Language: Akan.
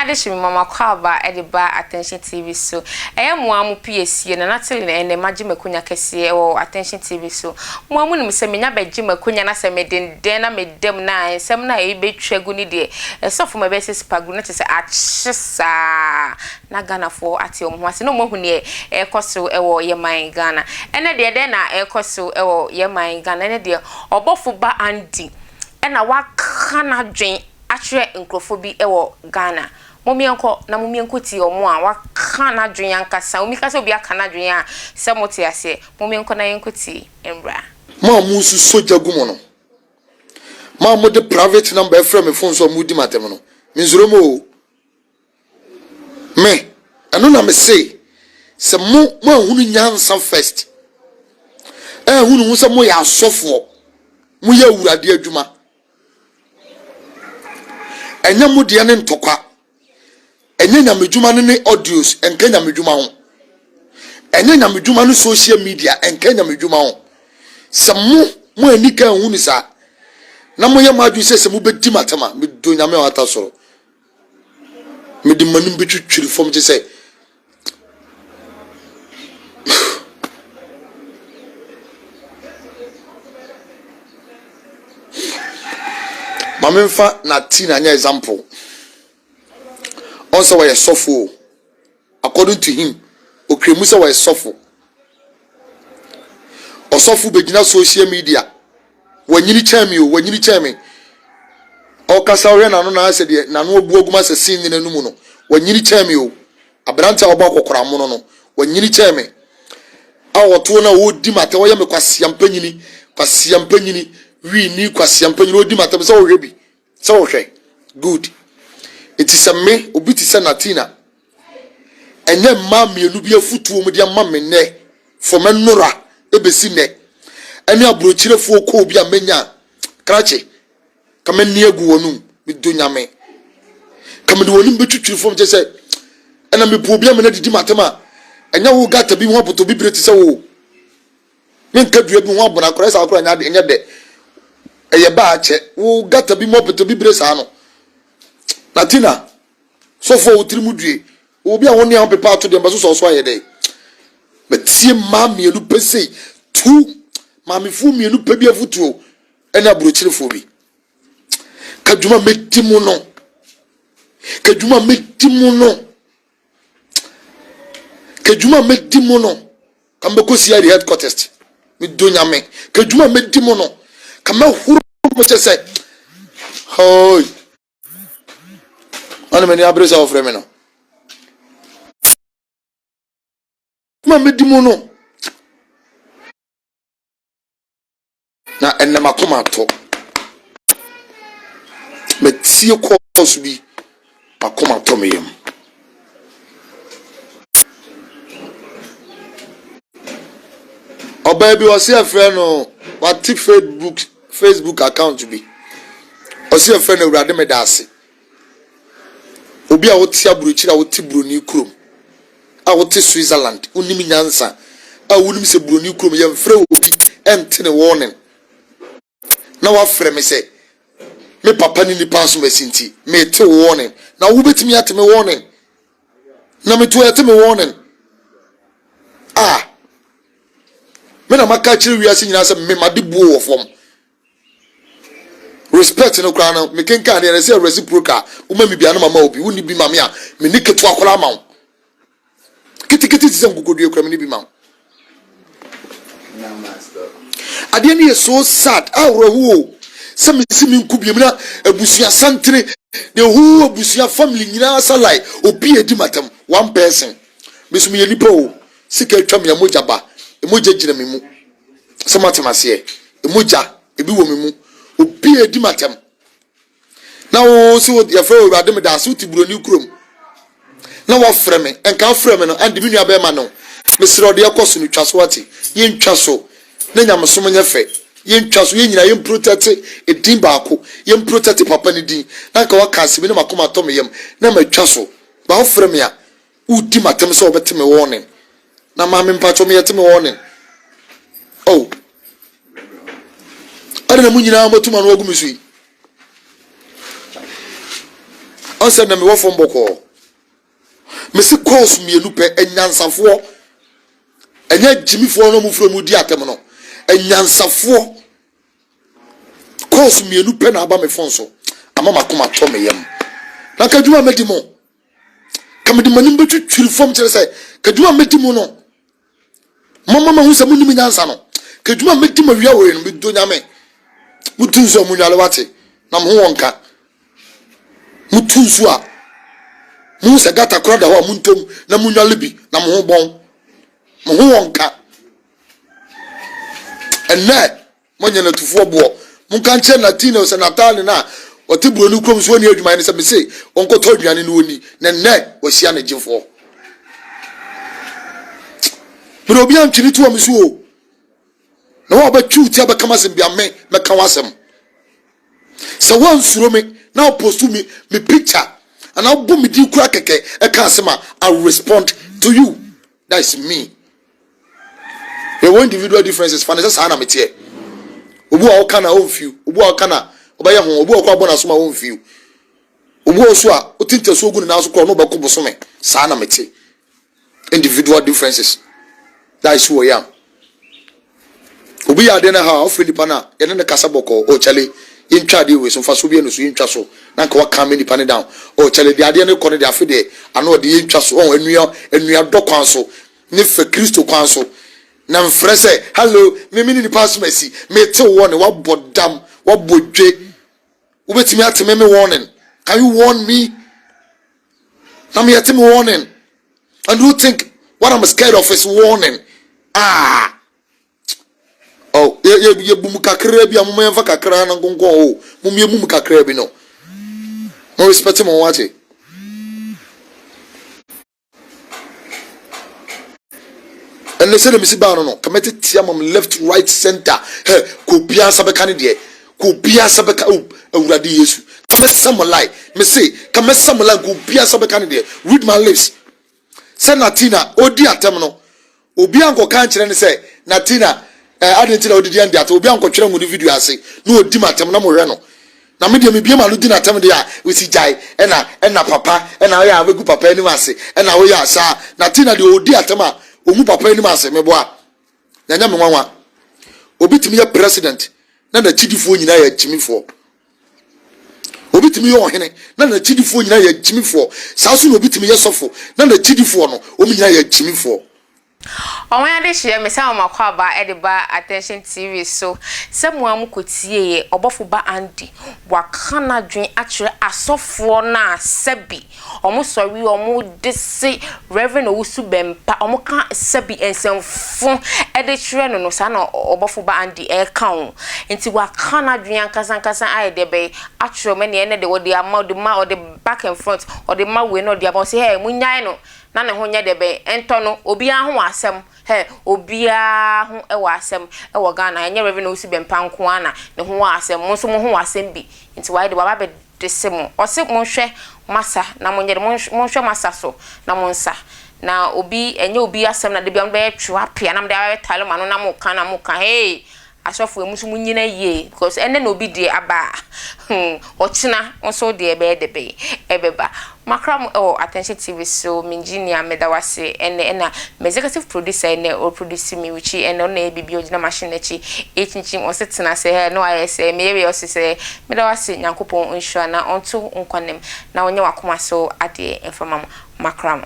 addition mama kwaba ediba attention TV so mo amu PSC na natili na ene maji makunya kese o attention TV so mo amu nim se menya baji makunya na se medden na medem na ensem na e betwagu ni de esofo ma bese spagu na te se achisa na Ghana for ati omho ase no mo hu ne e koso e wo yeman Ghana ene de na e koso e wo yeman Ghana ene de Obofourba Andy ena waka na dwen atwe nkrofobi e wo Ghana momienko na momienko ti omo a waka na dwen yankasa omikasa obi aka na dwen a se mote ase momienko na yenko ti embra ma musu soja gumo no ma mo de private number e frame phone so mudi matem no minzuro mo me anu na me say se mo ahunu nyansa first hunu hu se mo ya asofo mo ya wurade adwuma enya mo de ne ntokwa enya nyamedwuma ne audios enka nyamedwuma ho enya nyamedwuma no social media enka nyamedwuma ho se mo anika hunu sa na mo ya madu se mo bedi matama me do nyame wata soro me di manum betwitwiri fom je se Mamemfa na tina anya example. Also we suffer. According to him, Okremusa we suffer. Osofo begina social media. Wanyini chami. O kasa ore na no na ase de na no obu oguma se sin ni nanum no. Wanyini chami o. Abranta oba kokora mo no. Wanyini chami. A woto na wo di mate wo ye me kwasiampanyini we ni kwasiampanyini wo di mate se wo hwebi. Se wo hwe. Good. It is a me obi ti se natina. Enye ma mienu bi afutuo mu de ma me ne for menora ebesi ne. Ene abrochirefo ko obi amenya krache kama ni egu wonum mi do nyame kama de wonum betwitwiri fom je se ena me po obi amena didi matema enya wo gata bi ho poto bi breti se wo men kadua bi ho abona kora sa akora nya de eye ba ache wo gata bi mo poto bi bresa no natina so fo wo trimu due obi a woni an pepa to de mbaso so aye de betie ma mienu pese tu mami fu mienu pe bi afutuo ena abrochirefo bi kaduma medimo no kamba ko sia headquarters mi donya me kaduma medimo no kama huru mo chese hoy ana meni abresa ofre me no ma medimo no na enema koma to metie course bi akoma to meyem oba bi o se afre no what Facebook account bi o se afre no urade me daase obi a woti aburuchira woti broni krom a woti Switzerland unim nyansa a unim se broni krom ye mfre obi entene warning na wa frɛ me se me papa ni pass me sinti me te warning na wo betimi ate me warning na me to ate me warning me na maka chiri wiase nyina se me made buo wo fom respect no kra na me kenka na se reciprocal wo ma mi bia na mama obi wo ni bi ma me a me ni keto akola ma wo kiti se ngugodue kra me ni bi ma wo ade ni so sad awrahu se me si min kubiem na abusua santre de hu abusua family nyina salai obi edi matam one person mesum ye lipo o sika atwam ya moja ba emoja gina me mu se matemase emoja ebi wo me mu obi edi matam na wo si wo ya fro urade me da so ti broni krom na wo frɛ me enka frɛ me no ande me nua be ma no mesrɛ ode yakoso no twaso ate ye ntwaso na nyamsom nya fe ye ntwaso ye nyina ye protect edin baako ye protect papa ne din na ka waka se me na makoma to me yam na matwaso ba wo frɛ me a udi matem se obete me warning na ma me mpacho me yete me warning oh ade na mu nyina matuma no ogu me sui on said na me wo fom boko me se course mienu pe enyansafo enya jimifo no mu from di atem no enyansafo course mienu pe na aba me fon so ama makoma to me yam na kadwuma medimo kamedi manim betwitwiri fom kire say kadwuma medimo no mama ma hu se munimi nyansa no kadwuma medimo wia wo no medo nyame mutunso munwale wate na mo wonka mutunso a mu se gata kora da ho muntom na munwale bi na mo ho bon mo ho wonka enne mo nyana tufuo bo mun kan che na tino se natal na otibro nu krom so ni adwuma ni se me se onko to aduane no oni na nne wo hia na jimfo pero obi antwini to am so na wo ba twu ti abakama se bia me meka wasem se won suro me na post me picture and I'll boom me di kura keke e kan sema I'll respond to you. That is me. There were individual differences fanese sa na metie obu a oka na own few obu a oka na obaye ho obu a kwa bona so ma own few obu oso a otinte so ogu na so kro no be ko bosome sa na metie individual differences. That is who I am. Obi ya de na ha ofelipa na ye ne kasa boko o chale intwa de we so fa so bi no so intwa so na nka waka me nipa ne down o chale de ade ne kone de afede ano de intwa so on enua do kwan so ne fe Kristo kwan so na mfrese hello me ni pass mercy me te warning wa bodam wa bodwe ubetimi ateme me warning. Can you warn me? Na me ateme warning. And you think what I'm scared of is warning? Ah. Oh, ye bum kakra bi amuma yemfa kakra na ngongo o. Mum ye mum kakra bi no. No respect mo wache. And they say me si ba no. Committed tiam left right center. Hey, ko bia sabeka ne de. Ko bia sabeka awurade Yesu. Come some lie. Me say, come some lie ko bia sabeka ne de. Read my lips. Say Natina odi atem no. Obi anko kan kire ne say Natina adentina odidi ande ato obi anko twere mu ni video ase na odi matem na mo hwe no na me de me bia ma lo di na tem de a we si jai na papa na ya abegu papa ni ase na wo ya asa Natina de odi atem a omu papa ni ase me boa na nya me nwanwa obi timi ye president na chidifo nyina ya chimifo obi timi ye ohene na chidifo nyina ya chimifo sa so na obi timi ye sofo na chidifo no o nyina ya chimifo. On where they share me some makwaba ediba attention TV so some amu kotie Obofourba Andy wakana dwen actually asofo na sebi omo sorry omo dese Rev Owusu Bempah omo kan sebi ensemfo edetire no sa na Obofourba Andy e kan nti wakana dwen ankasankasa ayedebe actually me ne de wodi ama the back and front or the ma we no de about say hey munyan no na ne ho nya debe ento no obi ahụ asem he obi ahụ ewa asem ewo Ghana enye Rev Owusu Bempah nko ana ne ho asem mo so mo ho asem bi nti why de baba be desem o se mo hwe masa na mo nye mo hwe masa so na mo nsa na obi enye obi asem na de bia be twa apia na mo de awe tale ma no na mo kan hey asofo emusu munyina ye because ene na obi de aba ochina onso de ebe ebeba makram attention TV so engineer medawase ene executive producer ene o produce me wichi ene na bibi ogina machine echi echinchim osetena se he no ayese mewe osese medawase nyankopon nsua na onto nkwanem na onye wakoma so ade enfama makram